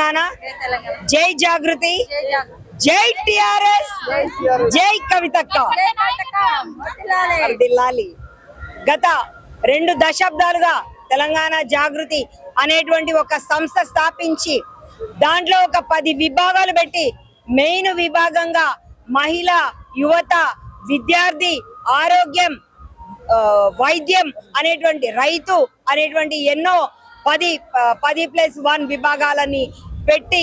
తెలంగాణ, జై జాగృతి, జై టిఆర్ఎస్, జై కవితక్క. గత 2 దశాబ్దాలుగా తెలంగాణ జాగృతి అనేటువంటి ఒక సంస్థ స్థాపించి దాంట్లో ఒక 10 విభాగాలు పెట్టి మెయిన్ విభాగంగా మహిళ, యువత, విద్యార్థి, ఆరోగ్యం, వైద్యం అనేటువంటి, రైతు అనేటువంటి ఎన్నో 10+1 విభాగాలని పెట్టి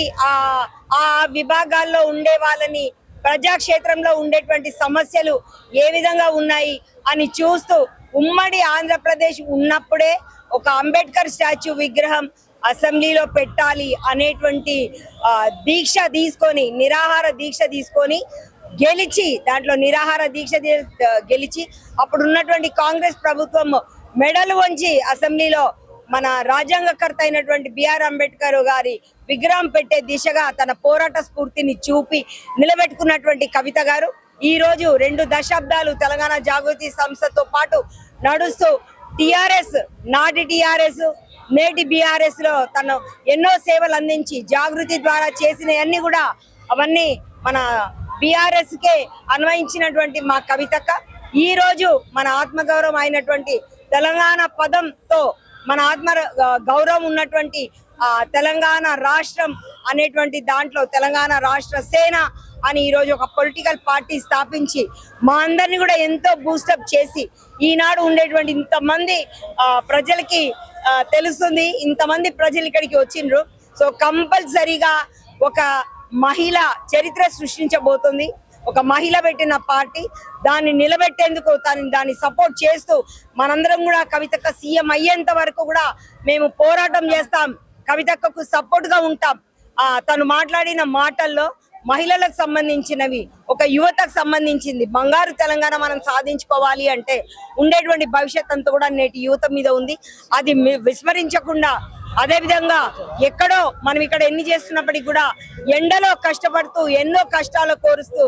ఆ విభాగాల్లో ఉండే వాళ్ళని ప్రజాక్షేత్రంలో ఉండేటువంటి సమస్యలు ఏ విధంగా ఉన్నాయి అని చూస్తూ ఉమ్మడి ఆంధ్రప్రదేశ్ ఉన్నప్పుడే ఒక అంబేద్కర్ స్టాచ్యూ విగ్రహం అసెంబ్లీలో పెట్టాలి అనేటువంటి దీక్ష తీసుకొని, నిరాహార దీక్ష తీసుకొని గెలిచి, దాంట్లో నిరాహార దీక్ష గెలిచి అప్పుడు ఉన్నటువంటి కాంగ్రెస్ ప్రభుత్వం మెడలు వంచి అసెంబ్లీలో మన రాజ్యాంగకర్త అయినటువంటి బిఆర్ అంబేద్కర్ గారి విగ్రహం పెట్టే దిశగా తన పోరాట స్ఫూర్తిని చూపి నిలబెట్టుకున్నటువంటి కవిత గారు ఈ రోజు 2 దశాబ్దాలు తెలంగాణ జాగృతి సంస్థతో పాటు నడుస్తూ టిఆర్ఎస్, నాటి టిఆర్ఎస్, నేటి బిఆర్ఎస్ లో తను ఎన్నో సేవలు అందించి జాగృతి ద్వారా చేసినవన్నీ కూడా అవన్నీ మన బిఆర్ఎస్ కే అన్వయించినటువంటి మా కవితక్క ఈ రోజు మన ఆత్మగౌరవం అయినటువంటి తెలంగాణ పదంతో మన ఆత్మ గౌరవం ఉన్నటువంటి తెలంగాణ రాష్ట్రం అనేటువంటి దాంట్లో తెలంగాణ రాష్ట్ర సేన అని ఈరోజు ఒక పొలిటికల్ పార్టీ స్థాపించి మా అందరినీ కూడా ఎంతో బూస్టప్ చేసి ఈనాడు ఉండేటువంటి ఇంతమంది ప్రజలకి తెలుస్తుంది, ఇంతమంది ప్రజలు ఇక్కడికి వచ్చిండ్రు. సో కంపల్సరీగా ఒక మహిళ చరిత్ర సృష్టించబోతుంది. ఒక మహిళ పెట్టిన పార్టీ, దాన్ని నిలబెట్టేందుకు దాన్ని సపోర్ట్ చేస్తూ మనందరం కూడా కవితక్క సీఎం అయ్యేంత వరకు కూడా మేము పోరాటం చేస్తాం, కవితక్కకు సపోర్ట్ గా ఉంటాం. తను మాట్లాడిన మాటల్లో మహిళలకు సంబంధించినవి, ఒక యువతకు సంబంధించింది. బంగారు తెలంగాణ మనం సాధించుకోవాలి అంటే ఉండేటువంటి భవిష్యత్ అంతా కూడా నేటి యువత మీద ఉంది. అది విస్మరించకుండా, అదే విధంగా ఎక్కడో మనం ఇక్కడ ఎన్ని చేస్తున్నప్పటికీ కూడా ఎండలో కష్టపడుతూ ఎన్నో కష్టాలు కోరుస్తూ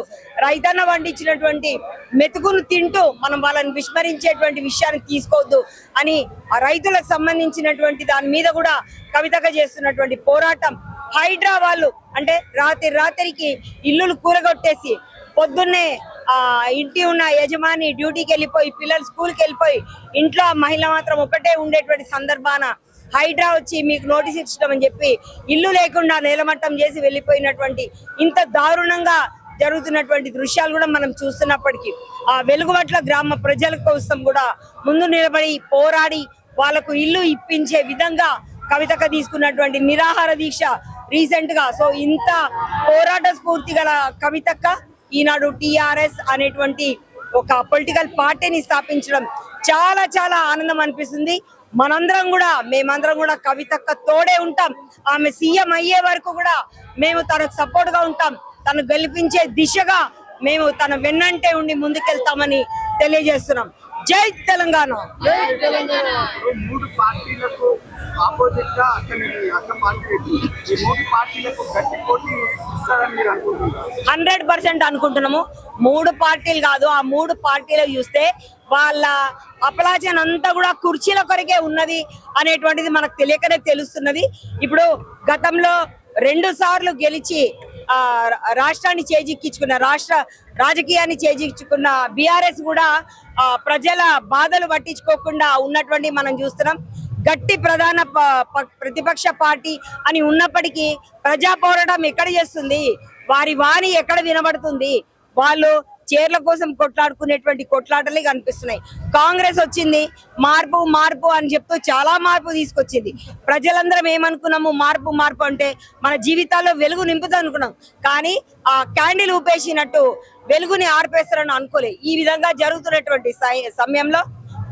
రైతన్న పండించినటువంటి మెతుకును తింటూ మనం వాళ్ళని విస్మరించేటువంటి విషయాన్ని తీసుకోవద్దు అని ఆ రైతులకు సంబంధించినటువంటి దాని మీద కూడా కవితగా చేస్తున్నటువంటి పోరాటం. హైడ్రా వాళ్ళు అంటే రాత్రికి ఇల్లులు కూరగొట్టేసి పొద్దున్నే ఇంటి ఉన్న యజమాని డ్యూటీకి వెళ్ళిపోయి పిల్లలు స్కూల్కి వెళ్ళిపోయి ఇంట్లో మహిళ మాత్రం ఒకటే ఉండేటువంటి సందర్భాన హైడ్రా వచ్చి మీకు నోటీస్ ఇచ్చడం చెప్పి ఇల్లు లేకుండా నేలమట్టం చేసి వెళ్ళిపోయినటువంటి ఇంత దారుణంగా జరుగుతున్నటువంటి దృశ్యాలు కూడా మనం చూస్తున్నప్పటికీ ఆ వెలుగువట్ల గ్రామ ప్రజల కోసం కూడా ముందు నిలబడి పోరాడి వాళ్ళకు ఇల్లు ఇప్పించే విధంగా కవితక్క తీసుకున్నటువంటి నిరాహార దీక్ష రీసెంట్ గా. సో ఇంత పోరాట స్ఫూర్తి గల కవితక్క ఈనాడు టిఆర్ఎస్ అనేటువంటి ఒక పొలిటికల్ పార్టీని స్థాపించడం చాలా చాలా ఆనందం అనిపిస్తుంది. మేమందరం కూడా కవితక్క తోడే ఉంటాం. ఆమె సీఎం అయ్యే వరకు కూడా మేము తనకు సపోర్ట్ గా ఉంటాం. తను గెలిపించే దిశగా మేము తన వెన్నంటే ఉండి ముందుకెళ్తామని తెలియజేస్తున్నాం. జై తెలంగాణ. 100% అనుకుంటున్నాము. 3 పార్టీలు కాదు, ఆ 3 పార్టీలు చూస్తే వాళ్ళ అపలాచన అంతా కూడా కుర్చీల కొరకే ఉన్నది అనేటువంటిది మనకు తెలియకనే తెలుస్తున్నది. ఇప్పుడు గతంలో 2 సార్లు గెలిచి రాష్ట్రాన్ని చేజిక్కించుకున్న, రాష్ట్ర రాజకీయాన్ని చేజిక్కించుకున్న బిఆర్ఎస్ కూడా ప్రజల బాధలు పట్టించుకోకుండా ఉన్నటువంటి మనం చూస్తున్నాం. గట్టి ప్రధాన ప్రతిపక్ష పార్టీ అని ఉన్నప్పటికీ ప్రజా పోరాటం ఎక్కడ చేస్తుంది, వారి వాణి ఎక్కడ వినబడుతుంది? వాళ్ళు చీరల కోసం కొట్లాడుకునేటువంటి కొట్లాటలే కనిపిస్తున్నాయి. కాంగ్రెస్ వచ్చింది, మార్పు మార్పు అని చెప్తూ చాలా మార్పు తీసుకొచ్చింది. ప్రజలందరం ఏమనుకున్నాము, మార్పు అంటే మన జీవితాల్లో వెలుగు నింపుతా అనుకున్నాం. కానీ ఆ క్యాండిల్ ఊపేసినట్టు వెలుగుని ఆర్పేస్తారని అనుకోలే. ఈ విధంగా జరుగుతున్నటువంటి సమయంలో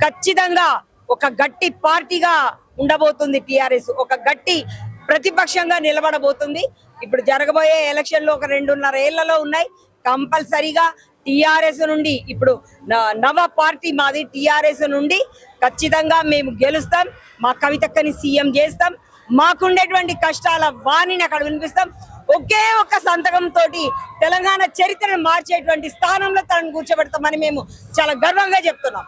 ఖచ్చితంగా ఒక గట్టి పార్టీగా ఉండబోతుంది టిఆర్ఎస్, ఒక గట్టి ప్రతిపక్షంగా నిలబడబోతుంది. ఇప్పుడు జరగబోయే ఎలక్షన్ లో ఒక 2.5 ఏళ్లలో ఉన్నాయి. కంపల్సరీగా టిఆర్ఎస్ నుండి, ఇప్పుడు నవ పార్టీ మాది, టిఆర్ఎస్ నుండి ఖచ్చితంగా మేము గెలుస్తాం. మా కవితక్కని సీఎం చేస్తాం. మాకుండేటువంటి కష్టాల వాణిని అక్కడ వినిపిస్తాం. ఒకే ఒక్క సంతకం తోటి తెలంగాణ చరిత్రను మార్చేటువంటి స్థానంలో తనను కూర్చోబెడతామని మేము చాలా గర్వంగా చెప్తున్నాం.